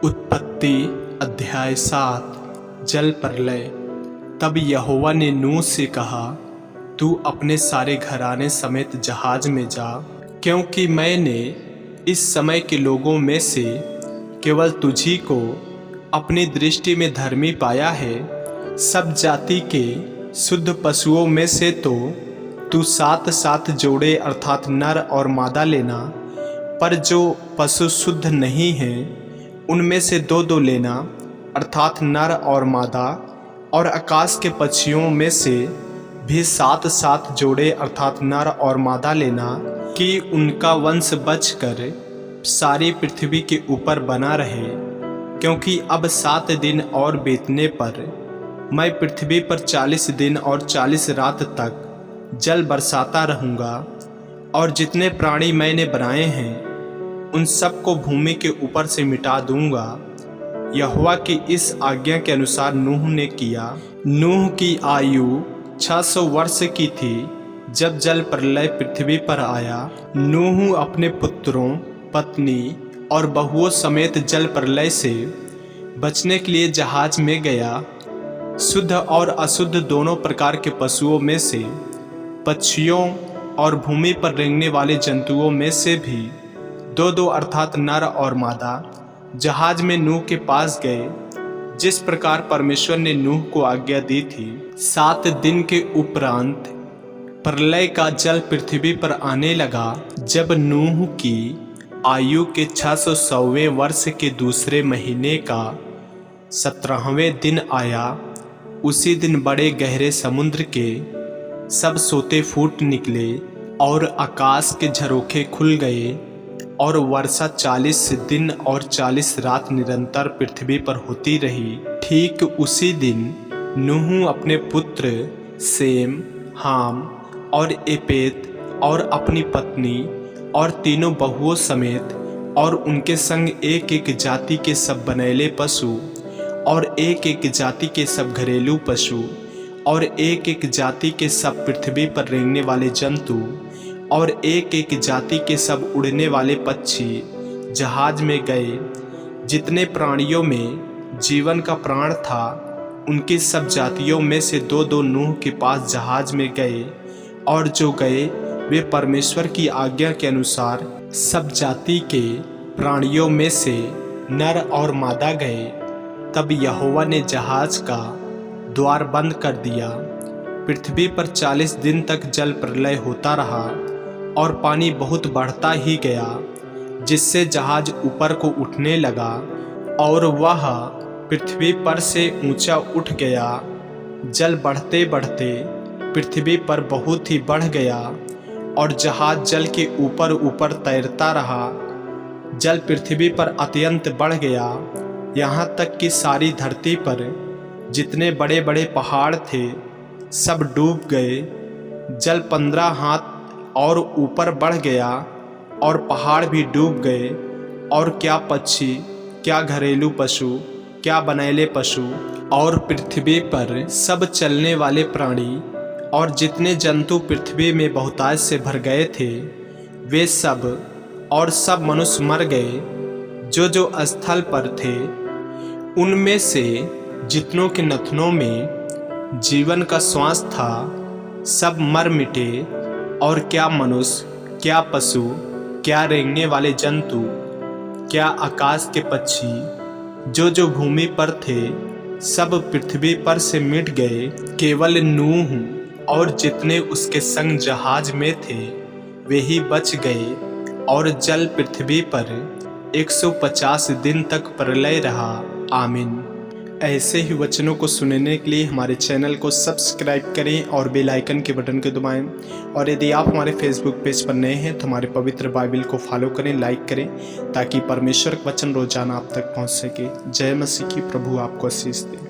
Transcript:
उत्पत्ति अध्याय 7 जल प्रलय। तब यहोवा ने नूह से कहा, तू अपने सारे घराने समेत जहाज में जा, क्योंकि मैंने इस समय के लोगों में से केवल तुझी को अपनी दृष्टि में धर्मी पाया है। सब जाति के शुद्ध पशुओं में से तो तू 7 जोड़े अर्थात नर और मादा लेना, पर जो पशु शुद्ध नहीं हैं उनमें से 2 लेना अर्थात नर और मादा। और आकाश के पक्षियों में से भी 7 जोड़े अर्थात नर और मादा लेना, कि उनका वंश बचकर सारी पृथ्वी के ऊपर बना रहे। क्योंकि अब 7 दिन और बीतने पर मैं पृथ्वी पर 40 दिन और 40 रात तक जल बरसाता रहूँगा, और जितने प्राणी मैंने बनाए हैं उन सब को भूमि के ऊपर से मिटा दूंगा। यहोवा की इस आज्ञा के अनुसार नूह ने किया। नूह की आयु 600 वर्ष की थी जब जल प्रलय पृथ्वी पर आया। नूह अपने पुत्रों, पत्नी और बहुओं समेत जल प्रलय से बचने के लिए जहाज में गया। शुद्ध और अशुद्ध दोनों प्रकार के पशुओं में से, पक्षियों और भूमि पर रेंगने वाले जंतुओं में से भी 2 अर्थात नर और मादा जहाज में नूह के पास गए, जिस प्रकार परमेश्वर ने नूह को आज्ञा दी थी। 7 दिन के उपरांत प्रलय का जल पृथ्वी पर आने लगा। जब नूह की आयु के 600वें वर्ष के दूसरे महीने का 17वें दिन आया, उसी दिन बड़े गहरे समुद्र के सब सोते फूट निकले और आकाश के झरोखे खुल गए, और वर्षा 40 दिन और 40 रात निरंतर पृथ्वी पर होती रही। ठीक उसी दिन नूह अपने पुत्र सेम, हाम और एपेत और अपनी पत्नी और 3 बहुओं समेत और उनके संग एक जाति के सब बनैले पशु और एक जाति के सब घरेलू पशु और एक जाति के सब पृथ्वी पर रेंगने वाले जंतु और एक जाति के सब उड़ने वाले पक्षी जहाज में गए। जितने प्राणियों में जीवन का प्राण था उनकी सब जातियों में से 2 नूह के पास जहाज में गए, और जो गए वे परमेश्वर की आज्ञा के अनुसार सब जाति के प्राणियों में से नर और मादा गए। तब यहोवा ने जहाज का द्वार बंद कर दिया। पृथ्वी पर 40 दिन तक जल प्रलय होता रहा, और पानी बहुत बढ़ता ही गया, जिससे जहाज ऊपर को उठने लगा, और वह पृथ्वी पर से ऊंचा उठ गया। जल बढ़ते बढ़ते पृथ्वी पर बहुत ही बढ़ गया, और जहाज जल के ऊपर ऊपर तैरता रहा। जल पृथ्वी पर अत्यंत बढ़ गया, यहाँ तक कि सारी धरती पर जितने बड़े बड़े पहाड़ थे सब डूब गए। जल 15 हाथ और ऊपर बढ़ गया, और पहाड़ भी डूब गए। और क्या पक्षी, क्या घरेलू पशु, क्या बनैले पशु और पृथ्वी पर सब चलने वाले प्राणी और जितने जंतु पृथ्वी में बहुतायत से भर गए थे, वे सब और सब मनुष्य मर गए जो स्थल पर थे। उनमें से जितनों के नथनों में जीवन का श्वास था सब मर मिटे। और क्या मनुष्य, क्या पशु, क्या रेंगने वाले जंतु, क्या आकाश के पक्षी जो भूमि पर थे सब पृथ्वी पर से मिट गए। केवल नूह और जितने उसके संग जहाज में थे वे ही बच गए, और जल पृथ्वी पर 150 दिन तक प्रलय रहा। आमीन। ऐसे ही वचनों को सुनने के लिए हमारे चैनल को सब्सक्राइब करें और बेल आइकन के बटन को दबाएं। और यदि आप हमारे फेसबुक पेज पर नए हैं तो हमारे पवित्र बाइबल को फॉलो करें, लाइक करें, ताकि परमेश्वर का वचन रोजाना आप तक पहुंच सके। जय मसीह की। प्रभु आपको आशीष दे।